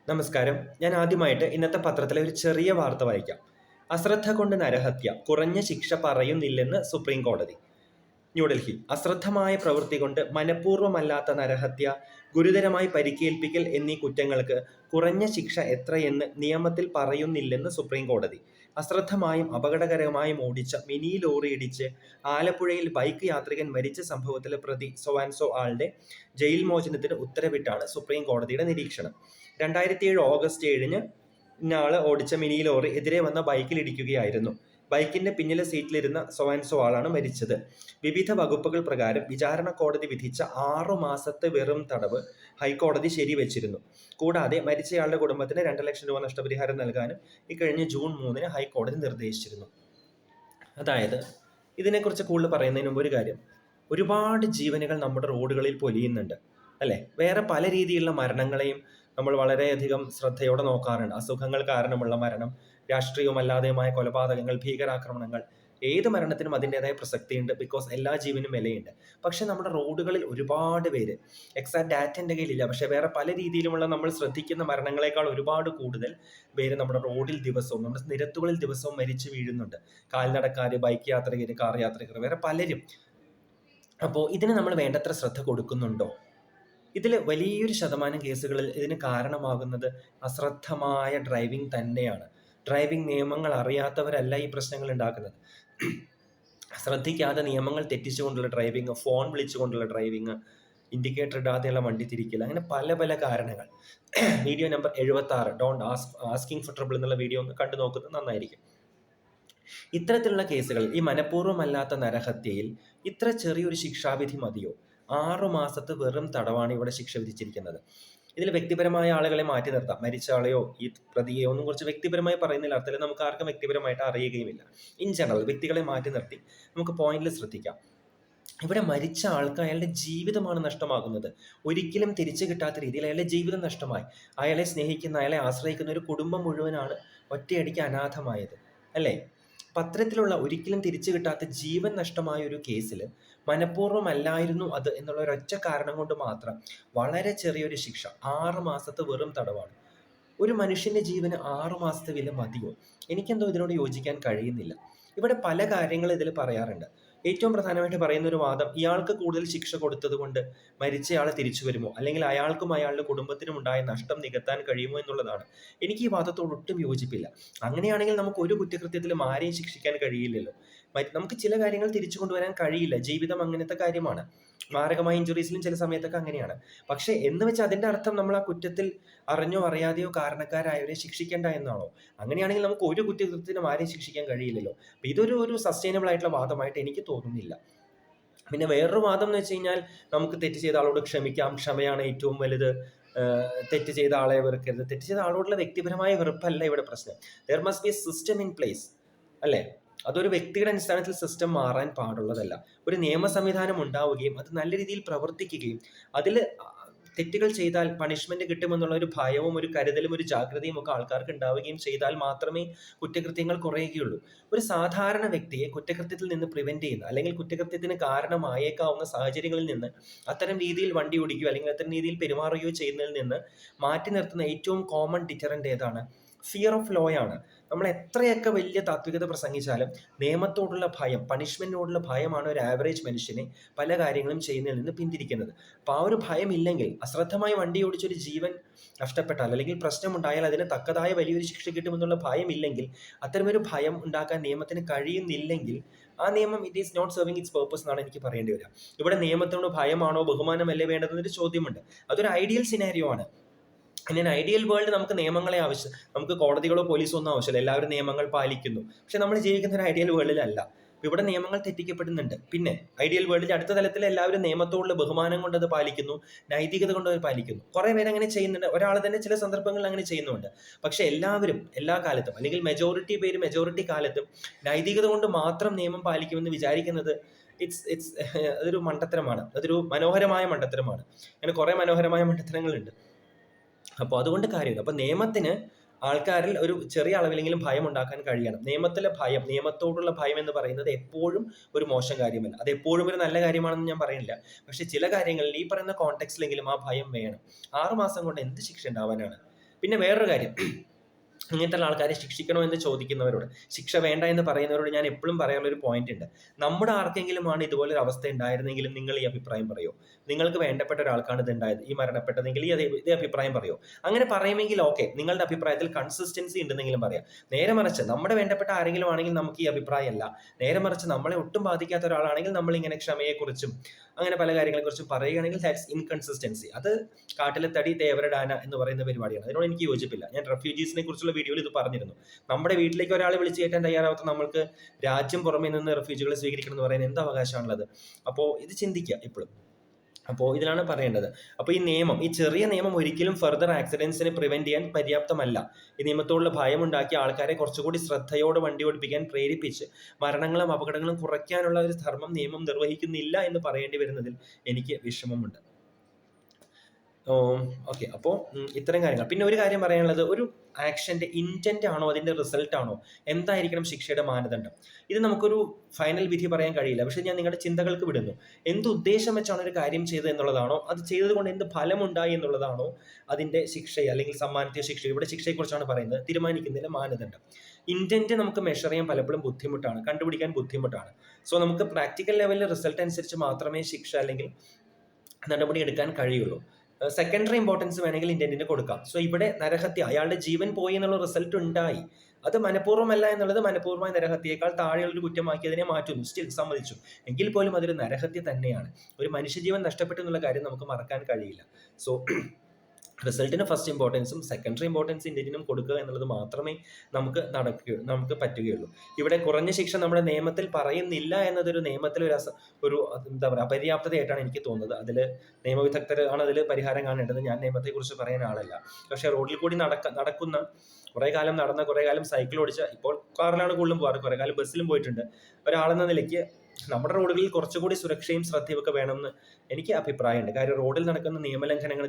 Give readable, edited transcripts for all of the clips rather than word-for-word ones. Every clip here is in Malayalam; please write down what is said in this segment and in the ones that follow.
നമസ്കാരം. ഞാൻ ആദ്യമായിട്ട് ഇന്നത്തെ പത്രത്തിലെ ഒരു ചെറിയ വാർത്ത വായിക്കാം. അശ്രദ്ധ കൊണ്ട് നരഹത്യ, കുറഞ്ഞ ശിക്ഷ പറയുന്നില്ലെന്ന് സുപ്രീം കോടതി. ന്യൂഡൽഹി. അശ്രദ്ധമായ പ്രവൃത്തി കൊണ്ട് മനഃപൂർവ്വമല്ലാത്ത നരഹത്യ, ഗുരുതരമായി പരിക്കേൽപ്പിക്കൽ എന്നീ കുറ്റങ്ങൾക്ക് കുറഞ്ഞ ശിക്ഷ എത്രയെന്ന് നിയമത്തിൽ പറയുന്നില്ലെന്ന് സുപ്രീം കോടതി. അശ്രദ്ധമായും അപകടകരമായും ഓടിച്ച മിനി ലോറി ഇടിച്ച് ആലപ്പുഴയിൽ ബൈക്ക് യാത്രികൻ മരിച്ച സംഭവത്തിലെ പ്രതി സൊവാൻസോ ആളുടെ ജയിൽ മോചനത്തിന് ഉത്തരവിട്ടാണ് സുപ്രീം കോടതിയുടെ നിരീക്ഷണം. 2007 ഓഗസ്റ്റ് 7-ന് ഇന്നയാള് ഓടിച്ച മിനി ലോറി എതിരെ വന്ന ബൈക്കിൽ ഇടിക്കുകയായിരുന്നു. ബൈക്കിന്റെ പിന്നിലെ സീറ്റിലിരുന്ന സൊവാൻസോ ആളാണ് മരിച്ചത്. വിവിധ വകുപ്പുകൾ പ്രകാരം വിചാരണ കോടതി വിധിച്ച 6 മാസത്തെ വെറും തടവ് ഹൈക്കോടതി ശരിവെച്ചിരുന്നു. കൂടാതെ മരിച്ചയാളുടെ കുടുംബത്തിന് 2 ലക്ഷം രൂപ നഷ്ടപരിഹാരം നൽകാനും ഇക്കഴിഞ്ഞ ജൂൺ 3-ന് ഹൈക്കോടതി നിർദ്ദേശിച്ചിരുന്നു. അതായത് ഇതിനെക്കുറിച്ച് കൂടുതൽ പറയുന്നതിന് മുമ്പ് ഒരു കാര്യം, ഒരുപാട് ജീവനുകൾ നമ്മുടെ റോഡുകളിൽ പൊലിയുന്നുണ്ട് അല്ലേ? വേറെ പല രീതിയിലുള്ള മരണങ്ങളെയും നമ്മൾ വളരെയധികം ശ്രദ്ധയോടെ നോക്കാറുണ്ട്. അസുഖങ്ങൾ കാരണമുള്ള മരണം, രാഷ്ട്രീയവുമല്ലാതെയുമായ കൊലപാതകങ്ങൾ, ഭീകരാക്രമണങ്ങൾ, ഏത് മരണത്തിനും അതിൻ്റെതായ പ്രസക്തിയുണ്ട്. ബിക്കോസ് എല്ലാ ജീവനും വിലയുണ്ട്. പക്ഷെ നമ്മുടെ റോഡുകളിൽ ഒരുപാട് പേര്, എക്സാക്ട് ഡാറ്റ എൻ്റെ കയ്യിലില്ല, പക്ഷെ വേറെ പല രീതിയിലുമുള്ള നമ്മൾ ശ്രദ്ധിക്കുന്ന മരണങ്ങളെക്കാൾ ഒരുപാട് കൂടുതൽ പേര് നമ്മുടെ റോഡിൽ ദിവസവും, നമ്മുടെ നിരത്തുകളിൽ ദിവസവും മരിച്ചു വീഴുന്നുണ്ട്. കാൽനടക്കാർ, ബൈക്ക് യാത്രികർ, കാർ യാത്രികർ, വേറെ പലരും. അപ്പോൾ ഇതിന് നമ്മൾ വേണ്ടത്ര ശ്രദ്ധ കൊടുക്കുന്നുണ്ടോ? ഇതിൽ വലിയൊരു ശതമാനം കേസുകളിൽ ഇതിന് കാരണമാകുന്നത് അശ്രദ്ധമായ ഡ്രൈവിംഗ് തന്നെയാണ്. ഡ്രൈവിംഗ് നിയമങ്ങൾ അറിയാത്തവരല്ല ഈ പ്രശ്നങ്ങൾ ഉണ്ടാക്കുന്നത്. ശ്രദ്ധിക്കാതെ നിയമങ്ങൾ തെറ്റിച്ചുകൊണ്ടുള്ള ഡ്രൈവിംഗ്, ഫോൺ വിളിച്ചുകൊണ്ടുള്ള ഡ്രൈവിംഗ്, ഇൻഡിക്കേറ്റർ ഇടാതെയുള്ള വണ്ടി തിരിക്കൽ, അങ്ങനെ പല പല കാരണങ്ങൾ. Video number 76 don't asking for trouble എന്നുള്ള വീഡിയോ ഒന്ന് കണ്ടു നോക്കുന്നത് നന്നായിരിക്കും. ഇത്തരത്തിലുള്ള കേസുകളിൽ ഈ മനഃപൂർവ്വമല്ലാത്ത നരഹത്യയിൽ ഇത്ര ചെറിയൊരു ശിക്ഷാവിധി മതിയോ? 6 മാസത്തെ വെറും തടവാണ് ഇവിടെ ശിക്ഷ വിധിച്ചിരിക്കുന്നത്. ഇതിൽ വ്യക്തിപരമായ ആളുകളെ മാറ്റി നിർത്താം. മരിച്ച ആളെയോ ഈ പ്രതിയെയോ ഒന്നും കുറിച്ച് വ്യക്തിപരമായി പറയുന്നില്ല. അർത്ഥത്തിൽ നമുക്ക് ആർക്കും വ്യക്തിപരമായിട്ട് അറിയുകയുമില്ല. ഇൻ ജനറൽ വ്യക്തികളെ മാറ്റി നിർത്തി നമുക്ക് പോയിന്റിൽ ശ്രദ്ധിക്കാം. ഇവിടെ മരിച്ച ആൾക്ക് അയാളുടെ ജീവിതമാണ് നഷ്ടമാകുന്നത്. ഒരിക്കലും തിരിച്ചു കിട്ടാത്ത രീതിയിൽ അയാളുടെ ജീവിതം നഷ്ടമായി. അയാളെ സ്നേഹിക്കുന്ന, അയാളെ ആശ്രയിക്കുന്ന ഒരു കുടുംബം മുഴുവനാണ് ഒറ്റയടിക്ക് അനാഥമായത് അല്ലേ? പത്രത്തിലുള്ള ഒരിക്കലും തിരിച്ചു കിട്ടാത്ത ജീവൻ നഷ്ടമായ ഒരു കേസിൽ മനഃപൂർവ്വമല്ലായിരുന്നു അത് എന്നുള്ള ഒരൊറ്റ കാരണം കൊണ്ട് മാത്രം വളരെ ചെറിയൊരു ശിക്ഷ, 6 മാസത്തെ വെറും തടവാണ്. ഒരു മനുഷ്യന്റെ ജീവന് 6 മാസത്തെ വില മതിയോ? എനിക്കെന്തോ ഇതിനോട് യോജിക്കാൻ കഴിയുന്നില്ല. ഇവിടെ പല കാര്യങ്ങൾ ഇതിൽ പറയാറുണ്ട്. ഏറ്റവും പ്രധാനമായിട്ട് പറയുന്ന ഒരു വാദം, ഇയാൾക്ക് കൂടുതൽ ശിക്ഷ കൊടുത്തത് കൊണ്ട് മരിച്ചയാൾ തിരിച്ചു വരുമോ, അല്ലെങ്കിൽ അയാൾക്കും അയാളുടെ കുടുംബത്തിനും ഉണ്ടായ നഷ്ടം നികത്താൻ കഴിയുമോ എന്നുള്ളതാണ്. എനിക്ക് ഈ വാദത്തോട് ഒട്ടും യോജിപ്പില്ല. അങ്ങനെയാണെങ്കിൽ നമുക്ക് ഒരു കുറ്റകൃത്യത്തിലും ആരെയും ശിക്ഷിക്കാൻ കഴിയില്ലല്ലോ. നമുക്ക് ചില കാര്യങ്ങൾ തിരിച്ചു കൊണ്ടുവരാൻ കഴിയില്ല. ജീവിതം അങ്ങനത്തെ കാര്യമാണ്. മാരകമായ ഇഞ്ചുറീസിലും ചില സമയത്തൊക്കെ അങ്ങനെയാണ്. പക്ഷേ എന്ന് വെച്ചാൽ അതിൻ്റെ അർത്ഥം നമ്മൾ ആ കുറ്റത്തിൽ അറിഞ്ഞോ അറിയാതെയോ കാരണക്കാരായവരെ ശിക്ഷിക്കേണ്ട എന്നാണോ? അങ്ങനെയാണെങ്കിൽ നമുക്ക് ഒരു കുറ്റകൃത്യത്തിനും ആരെയും ശിക്ഷിക്കാൻ കഴിയില്ലല്ലോ. അപ്പം ഇതൊരു സസ്റ്റൈനബിൾ ആയിട്ടുള്ള വാദമായിട്ട് എനിക്ക് തോന്നുന്നില്ല. പിന്നെ വേറൊരു വാദം എന്ന് വെച്ച് കഴിഞ്ഞാൽ, നമുക്ക് തെറ്റ് ചെയ്ത ആളോട് ക്ഷമിക്കാം, ക്ഷമയാണ് ഏറ്റവും വലുത്, തെറ്റ് ചെയ്ത ആളെ വെറുക്കരുത്. തെറ്റ് ചെയ്ത ആളോടുള്ള വ്യക്തിപരമായ വെറുപ്പല്ല ഇവിടെ പ്രശ്നം. There must be A system in place അല്ലേ? അതൊരു വ്യക്തിയുടെ അടിസ്ഥാനത്തിൽ സിസ്റ്റം മാറാൻ പാടുള്ളതല്ല. ഒരു നിയമ സംവിധാനം ഉണ്ടാവുകയും അത് നല്ല രീതിയിൽ പ്രവർത്തിക്കുകയും അതിൽ തെറ്റുകൾ ചെയ്താൽ പണിഷ്മെന്റ് കിട്ടുമെന്നുള്ള ഒരു ഭയവും ഒരു കരുതലും ഒരു ജാഗ്രതയും ഒക്കെ ആൾക്കാർക്ക് ഉണ്ടാവുകയും ചെയ്താൽ മാത്രമേ കുറ്റകൃത്യങ്ങൾ കുറയുകയുള്ളൂ. ഒരു സാധാരണ വ്യക്തിയെ കുറ്റകൃത്യത്തിൽ നിന്ന് പ്രിവെന്റ് ചെയ്യുന്ന, അല്ലെങ്കിൽ കുറ്റകൃത്യത്തിന് കാരണമായേക്കാവുന്ന സാഹചര്യങ്ങളിൽ നിന്ന് അത്തരം രീതിയിൽ വണ്ടി ഓടിക്കുകയോ അല്ലെങ്കിൽ അത്തരം രീതിയിൽ പെരുമാറുകയോ ചെയ്യുന്നതിൽ നിന്ന് മാറ്റി നിർത്തുന്ന ഏറ്റവും കോമൺ ഡിറ്ററന്റ് ഏതാണ്? ഫിയർ ഓഫ് ലോ ആണ്. നമ്മൾ എത്രയൊക്കെ വലിയ താത്വികത പ്രസംഗിച്ചാലും നിയമത്തോടുള്ള ഭയം, പണിഷ്മെന്റിനോടുള്ള ഭയമാണ് ഒരു ആവറേജ് മനുഷ്യനെ പല കാര്യങ്ങളും ചെയ്യുന്നതിൽ നിന്ന് പിന്തിരിക്കുന്നത്. അപ്പോൾ ആ ഒരു ഭയം ഇല്ലെങ്കിൽ, അശ്രദ്ധമായി വണ്ടി ഓടിച്ചൊരു ജീവൻ നഷ്ടപ്പെട്ടാൽ അല്ലെങ്കിൽ പ്രശ്നമുണ്ടായാൽ അതിന് തക്കതായ വലിയൊരു ശിക്ഷ കിട്ടുമെന്നുള്ള ഭയം ഇല്ലെങ്കിൽ, അത്തരമൊരു ഭയം ഉണ്ടാക്കാൻ നിയമത്തിന് കഴിയുന്നില്ലെങ്കിൽ ആ നിയമം it is not serving its purpose എന്നാണ് എനിക്ക് പറയേണ്ടി വരിക. ഇവിടെ നിയമത്തിനോട് ഭയമാണോ ബഹുമാനമല്ലേ വേണ്ടതെന്നൊരു ചോദ്യമുണ്ട്. അതൊരു ഐഡിയൽ സിനാരിയോ ആണ്. ഇൻ ഐഡിയൽ വേൾഡ് നമുക്ക് നിയമങ്ങളെ ആവശ്യം, നമുക്ക് കോടതികളോ പോലീസോ ഒന്നും ആവശ്യമില്ല. എല്ലാവരും നിയമങ്ങൾ പാലിക്കുന്നു. പക്ഷെ നമ്മൾ ജീവിക്കുന്ന ഒരു ഐഡിയൽ വേൾഡിലല്ല. ഇവിടെ നിയമങ്ങൾ തെറ്റിക്കപ്പെടുന്നുണ്ട്. പിന്നെ ഐഡിയൽ വേൾഡിൽ അടുത്ത തലത്തിൽ എല്ലാവരും നിയമത്തോടുള്ള ബഹുമാനം കൊണ്ട് അത് പാലിക്കുന്നു, നൈതികത കൊണ്ട് അത് പാലിക്കുന്നു. കുറേ പേര് അങ്ങനെ ചെയ്യുന്നുണ്ട്. ഒരാൾ തന്നെ ചില സന്ദർഭങ്ങളിൽ അങ്ങനെ ചെയ്യുന്നുണ്ട്. പക്ഷെ എല്ലാവരും എല്ലാ കാലത്തും, അല്ലെങ്കിൽ മെജോറിറ്റി പേര് മെജോറിറ്റി കാലത്തും നൈതികത കൊണ്ട് മാത്രം നിയമം പാലിക്കുമെന്ന് വിചാരിക്കുന്നത് അതൊരു മണ്ടത്തരമാണ്. അതൊരു മനോഹരമായ മണ്ടത്തരമാണ്. അങ്ങനെ കുറേ മനോഹരമായ മണ്ടത്തരങ്ങളുണ്ട്. അപ്പോൾ അതുകൊണ്ട് കാര്യമില്ല. അപ്പോൾ നിയമത്തിന് ആൾക്കാരിൽ ഒരു ചെറിയ അളവിലെങ്കിലും ഭയം ഉണ്ടാക്കാൻ കഴിയണം. നിയമത്തിലെ ഭയം, നിയമത്തോടുള്ള ഭയം എന്ന് പറയുന്നത് എപ്പോഴും ഒരു മോശം കാര്യമല്ല. അത് എപ്പോഴും ഒരു നല്ല കാര്യമാണെന്ന് ഞാൻ പറയുന്നില്ല. പക്ഷെ ചില കാര്യങ്ങളിൽ ഈ പറയുന്ന കോണ്ടെക്സ്റ്റിലെങ്കിലും ആ ഭയം വേണം. 6 മാസം കൊണ്ട് എന്ത് ശിക്ഷ ഉണ്ടാവാനാണ്? പിന്നെ വേറൊരു കാര്യം, ഇങ്ങനത്തെ ആൾക്കാരെ ശിക്ഷിക്കണോ എന്ന് ചോദിക്കുന്നവരോട്, ശിക്ഷ വേണ്ട എന്ന് പറയുന്നവരോട് ഞാൻ എപ്പോഴും പറയാനുള്ള ഒരു പോയിന്റ് ഉണ്ട്. നമ്മുടെ ആർക്കെങ്കിലുമാണ് ഇതുപോലൊരു അവസ്ഥ ഉണ്ടായിരുന്നെങ്കിലും നിങ്ങൾ ഈ അഭിപ്രായം പറയോ? നിങ്ങൾക്ക് വേണ്ടപ്പെട്ട ഒരാൾക്കാണ് ഇത് ഉണ്ടായത്, ഈ മരണപ്പെട്ടതെങ്കിൽ ഇതേ അഭിപ്രായം പറയോ? അങ്ങനെ പറയുമെങ്കിൽ ഓക്കെ, നിങ്ങളുടെ അഭിപ്രായത്തിൽ കൺസിസ്റ്റൻസി ഉണ്ടെന്നെങ്കിലും പറയാം. നേരെ മറിച്ച് നമ്മുടെ വേണ്ടപ്പെട്ട ആരെങ്കിലും ആണെങ്കിൽ നമുക്ക് ഈ അഭിപ്രായമല്ല, നേരെ മറിച്ച് നമ്മളെ ഒട്ടും ബാധിക്കാത്ത ഒരാളാണെങ്കിൽ നമ്മൾ ഇങ്ങനെ ക്ഷമയെക്കുറിച്ചും അങ്ങനെ പല കാര്യങ്ങളെക്കുറിച്ചും പറയുകയാണെങ്കിൽ ദാറ്റ്സ് ഇൻകൺസിസ്റ്റൻസി. അത് കാട്ടിലെ തടി തേവരടാന എന്ന് പറയുന്ന പരിപാടിയാണ്. അതിനോട് എനിക്ക് യോജിപ്പില്ല. ഞാൻ റെഫ്യൂജീസിനെ കുറിച്ചുള്ള വീഡിയോയിൽ ഇത് പറഞ്ഞിരുന്നു. നമ്മുടെ വീട്ടിലേക്ക് ഒരാളെ വിളിച്ച് കയറ്റാൻ തയ്യാറാവാത്ത നമ്മൾക്ക് രാജ്യം പുറമേ നിന്ന് റെഫ്യൂജികളെ സ്വീകരിക്കണം എന്ന് പറയുന്നത് എന്ത് അവകാശമാണുള്ളത്? അപ്പോൾ ഇത് ചിന്തിക്കുക എപ്പോഴും. അപ്പോൾ ഇതിലാണ് പറയേണ്ടത്. അപ്പോൾ ഈ നിയമം, ഈ ചെറിയ നിയമം ഒരിക്കലും ഫർദർ ആക്സിഡൻസിനെ പ്രിവെന്റ് ചെയ്യാൻ പര്യാപ്തമല്ല. ഈ നിയമത്തോടുള്ള ഭയമുണ്ടാക്കി ആൾക്കാരെ കുറച്ചുകൂടി ശ്രദ്ധയോടെ വണ്ടി ഓടിപ്പിക്കാൻ പ്രേരിപ്പിച്ച് മരണങ്ങളും അപകടങ്ങളും കുറയ്ക്കാനുള്ള ഒരു ധർമ്മം നിയമം നിർവഹിക്കുന്നില്ല എന്ന് പറയേണ്ടി വരുന്നതിൽ എനിക്ക് വിഷമമുണ്ട്. ഓക്കെ, അപ്പോൾ ഇത്തരം കാര്യങ്ങൾ. പിന്നെ ഒരു കാര്യം പറയാനുള്ളത്, ഒരു ആക്ഷന്റെ ഇന്റന്റ് ആണോ അതിന്റെ റിസൾട്ട് ആണോ, എന്തായിരിക്കണം ശിക്ഷയുടെ മാനദണ്ഡം? ഇത് നമുക്കൊരു ഫൈനൽ വിധി പറയാൻ കഴിയില്ല. പക്ഷെ ഞാൻ നിങ്ങളുടെ ചിന്തകൾക്ക് വിടുന്നു. എന്ത് ഉദ്ദേശം വെച്ചാണ് ഒരു കാര്യം ചെയ്തത് എന്നുള്ളതാണോ, അത് ചെയ്തത് കൊണ്ട് എന്ത് ഫലമുണ്ടായി എന്നുള്ളതാണോ അതിന്റെ ശിക്ഷ അല്ലെങ്കിൽ സമ്മാനത്തെ ശിക്ഷ, ഇവിടെ ശിക്ഷയെക്കുറിച്ചാണ് പറയുന്നത്, തീരുമാനിക്കുന്നതിന്റെ മാനദണ്ഡം. ഇന്റന്റ് നമുക്ക് മെഷർ ചെയ്യാൻ പലപ്പോഴും ബുദ്ധിമുട്ടാണ്, കണ്ടുപിടിക്കാൻ ബുദ്ധിമുട്ടാണ്. സോ നമുക്ക് പ്രാക്ടിക്കൽ ലെവലിൽ റിസൾട്ട് അനുസരിച്ച് മാത്രമേ ശിക്ഷ അല്ലെങ്കിൽ നടപടി എടുക്കാൻ കഴിയുള്ളൂ. സെക്കൻഡറി ഇമ്പോർട്ടൻസ് വേണമെങ്കിൽ ഇന്റന്റിന് കൊടുക്കാം. സോ ഇവിടെ നരഹത്യ, അയാളുടെ ജീവൻ പോയി എന്നുള്ള റിസൾട്ട് ഉണ്ടായി, അത് മനഃപൂർവ്വമല്ല എന്നുള്ളത് മനഃപൂർവ്വമായ നരഹത്യയേക്കാൾ താഴെയുള്ളൊരു കുറ്റമാക്കിയതിനെ മാറ്റുന്നു, സ്റ്റിൽ സമ്മതിച്ചു. എങ്കിൽ പോലും അതൊരു നരഹത്യ തന്നെയാണ്. ഒരു മനുഷ്യജീവൻ നഷ്ടപ്പെട്ടു എന്നുള്ള കാര്യം നമുക്ക് മറക്കാൻ കഴിയില്ല. സോ റിസൾട്ടിന് ഫസ്റ്റ് ഇമ്പോർട്ടൻസും സെക്കൻഡറി ഇമ്പോർട്ടൻസ് ഇന്ത്യനും കൊടുക്കുക എന്നുള്ളത് മാത്രമേ നമുക്ക് പറ്റുകയുള്ളൂ. ഇവിടെ കുറഞ്ഞ ശിക്ഷ നമ്മുടെ നിയമത്തിൽ പറയുന്നില്ല എന്നതൊരു നിയമത്തിൽ ഒരു എന്താ പറയുക അപര്യാപ്തതയായിട്ടാണ് എനിക്ക് തോന്നുന്നത്. അതിൽ നിയമവിദഗ്ധരാണ് അതിൽ പരിഹാരം കാണേണ്ടത്. ഞാൻ നിയമത്തെക്കുറിച്ച് പറയാൻ ആളല്ല. പക്ഷേ റോഡിൽ കൂടി നടക്കുന്ന, കുറേ കാലം നടന്ന, കുറേ കാലം സൈക്കിൾ ഓടിച്ച, ഇപ്പോൾ കാറിലാണ് കൂടുതലും പോകാറ്, കുറേ കാലം ബസ്സിലും പോയിട്ടുണ്ട്, ഒരാളെന്ന നിലയ്ക്ക് നമ്മുടെ റോഡുകളിൽ കുറച്ചുകൂടി സുരക്ഷയും ശ്രദ്ധയൊക്കെ വേണമെന്ന് എനിക്ക് അഭിപ്രായമുണ്ട്. കാര്യം റോഡിൽ നടക്കുന്ന നിയമലംഘനങ്ങൾ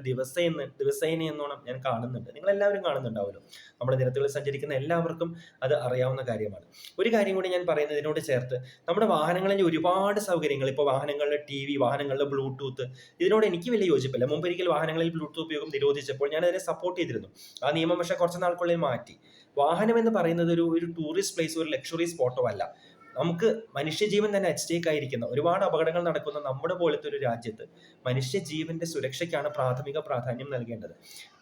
ദിവസേന എന്നോണം ഞാൻ കാണുന്നുണ്ട്. നിങ്ങളെല്ലാവരും കാണുന്നുണ്ടാവുമല്ലോ. നമ്മുടെ നിരത്തുകളിൽ സഞ്ചരിക്കുന്ന എല്ലാവർക്കും അത് അറിയാവുന്ന കാര്യമാണ്. ഒരു കാര്യം കൂടി ഞാൻ പറയുന്നത് ഇതിനോട് ചേർത്ത്, നമ്മുടെ വാഹനങ്ങളിൽ ഒരുപാട് സൗകര്യങ്ങൾ, ഇപ്പോൾ വാഹനങ്ങളിലെ TV, വാഹനങ്ങളിലെ ബ്ലൂടൂത്ത്, ഇതിനോട് എനിക്ക് വലിയ യോജിപ്പില്ല. മുമ്പൊരിക്കൽ വാഹനങ്ങളിൽ ബ്ലൂടൂത്ത് ഉപയോഗം നിരോധിച്ചപ്പോൾ ഞാൻ അതിനെ സപ്പോർട്ട് ചെയ്തിരുന്നു. ആ നിയമം പക്ഷേ കുറച്ച് നാൾക്കുള്ളിൽ മാറ്റി. വാഹനം എന്ന് പറയുന്നത് ഒരു ടൂറിസ്റ്റ് പ്ലേസ്, ഒരു ലക്ഷറി സ്പോട്ടോ അല്ല. നമുക്ക് മനുഷ്യജീവൻ തന്നെ അറ്റ് സ്റ്റേക്ക് ആയിരിക്കുന്ന, ഒരുപാട് അപകടങ്ങൾ നടക്കുന്ന നമ്മുടെ പോലത്തെ ഒരു രാജ്യത്ത് മനുഷ്യജീവന്റെ സുരക്ഷയ്ക്കാണ് പ്രാഥമിക പ്രാധാന്യം നൽകേണ്ടത്.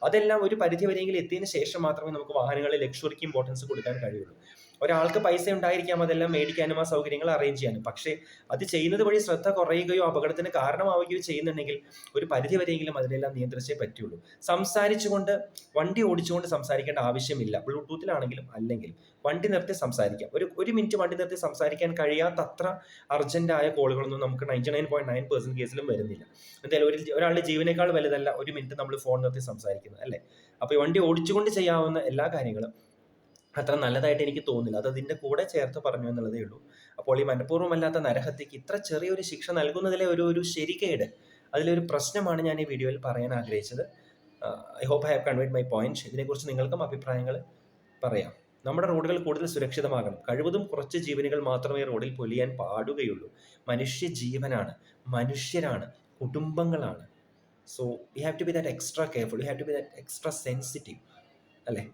അതെല്ലാം ഒരു പരിധി വരെയെങ്കിലും എത്തിയതിനു ശേഷം മാത്രമേ നമുക്ക് വാഹനങ്ങളിൽ ലക്ഷറിക്ക് ഇമ്പോർട്ടൻസ് കൊടുക്കാൻ കഴിയുള്ളൂ. ഒരാൾക്ക് പൈസ ഉണ്ടായിരിക്കാം അതെല്ലാം മേടിക്കാനും ആ സൗകര്യങ്ങൾ അറേഞ്ച് ചെയ്യാനും. പക്ഷേ അത് ചെയ്യുന്നത് വഴി ശ്രദ്ധ കുറയുകയോ അപകടത്തിന് കാരണമാവുകയോ ചെയ്യുന്നുണ്ടെങ്കിൽ ഒരു പരിധി വരെയെങ്കിലും അതിനെല്ലാം നിയന്ത്രിച്ചേ പറ്റുള്ളൂ. സംസാരിച്ചുകൊണ്ട്, വണ്ടി ഓടിച്ചുകൊണ്ട് സംസാരിക്കേണ്ട ആവശ്യമില്ല. ബ്ലൂടൂത്തിലാണെങ്കിലും അല്ലെങ്കിലും വണ്ടി നിർത്തി സംസാരിക്കാം. ഒരു മിനിറ്റ് വണ്ടി നിർത്തി സംസാരിക്കാൻ കഴിയാത്തത്ര അർജന്റായ കോളുകളൊന്നും നമുക്ക് 99.9% കേസിലും വരുന്നില്ല. എന്തായാലും ഒരാളുടെ ജീവനേക്കാൾ വലുതല്ല ഒരു മിനിറ്റ് നമ്മൾ ഫോൺ നിർത്തി സംസാരിക്കുന്നത്, അല്ലേ? അപ്പോൾ ഈ വണ്ടി ഓടിച്ചുകൊണ്ട് ചെയ്യാവുന്ന എല്ലാ കാര്യങ്ങളും അത്ര നല്ലതായിട്ട് എനിക്ക് തോന്നുന്നില്ല. അത് അതിൻ്റെ കൂടെ ചേർത്ത് പറഞ്ഞു എന്നുള്ളതേ ഉള്ളൂ. അപ്പോൾ ഈ മനഃപൂർവ്വമല്ലാത്ത നരഹത്യക്ക് ഇത്ര ചെറിയൊരു ശിക്ഷ നൽകുന്നതിലെ ഒരു ശരിക്കേട്, അതിലൊരു പ്രശ്നമാണ് ഞാൻ ഈ വീഡിയോയിൽ പറയാൻ ആഗ്രഹിച്ചത്. I hope I have conveyed my point. ഇതിനെക്കുറിച്ച് നിങ്ങൾക്കും അഭിപ്രായങ്ങൾ പറയാം. നമ്മുടെ റോഡുകൾ കൂടുതൽ സുരക്ഷിതമാകണം. കഴിവതും കുറച്ച് ജീവനുകൾ മാത്രമേ റോഡിൽ പൊലിയാൻ പാടുകയുള്ളൂ. മനുഷ്യജീവനാണ്, മനുഷ്യരാണ്, കുടുംബങ്ങളാണ്. So we have to be that extra careful, we have to be that extra sensitive, അല്ലേ?